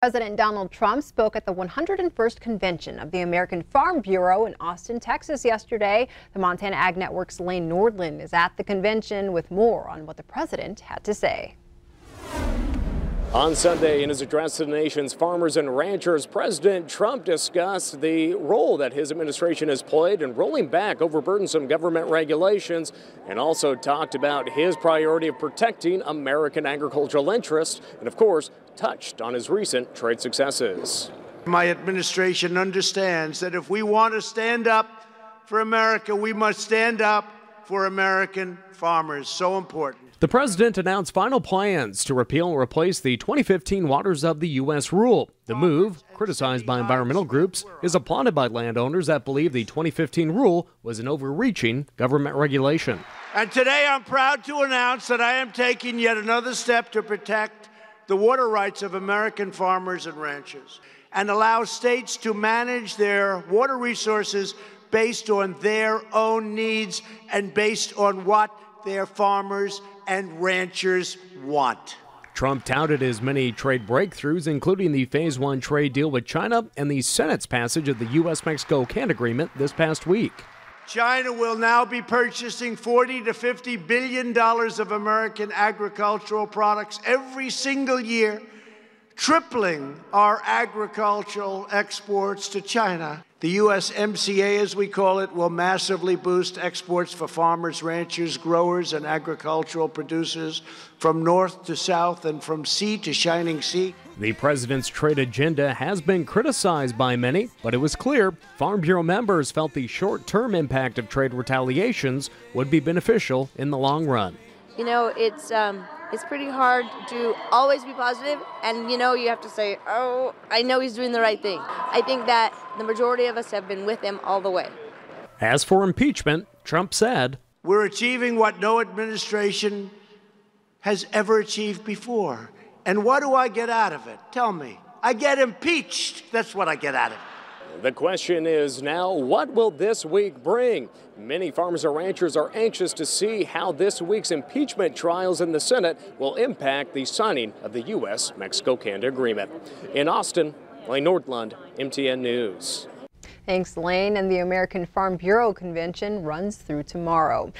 President Donald Trump spoke at the 101st convention of the American Farm Bureau in Austin, Texas yesterday. The Montana Ag Network's Lane Nordlund is at the convention with more on what the president had to say. On Sunday, in his address to the nation's farmers and ranchers, President Trump discussed the role that his administration has played in rolling back overburdensome government regulations, and also talked about his priority of protecting American agricultural interests, and of course, touched on his recent trade successes. My administration understands that if we want to stand up for America, we must stand up for American farmers. So important. The president announced final plans to repeal and replace the 2015 Waters of the U.S. rule. The move, criticized by environmental groups, is applauded by landowners that believe the 2015 rule was an overreaching government regulation. And today I'm proud to announce that I am taking yet another step to protect the water rights of American farmers and ranchers and allow states to manage their water resources based on their own needs and based on what their farmers and ranchers want. Trump touted his many trade breakthroughs, including the Phase 1 trade deal with China and the Senate's passage of the U.S.-Mexico-Canada agreement this past week. China will now be purchasing $40 to $50 billion of American agricultural products every single year, tripling our agricultural exports to China. The USMCA, as we call it, will massively boost exports for farmers, ranchers, growers, and agricultural producers from north to south and from sea to shining sea. The president's trade agenda has been criticized by many, but it was clear Farm Bureau members felt the short-term impact of trade retaliations would be beneficial in the long run. You know, it's pretty hard to always be positive, and you have to say, oh, I know he's doing the right thing. I think that the majority of us have been with him all the way. As for impeachment, Trump said, "We're achieving what no administration has ever achieved before. And what do I get out of it? Tell me. I get impeached. That's what I get out of it." The question is now, what will this week bring? Many farmers and ranchers are anxious to see how this week's impeachment trials in the Senate will impact the signing of the U.S.-Mexico-Canada agreement. In Austin, Lane Nordlund, MTN News. Thanks, Lane. And the American Farm Bureau convention runs through tomorrow.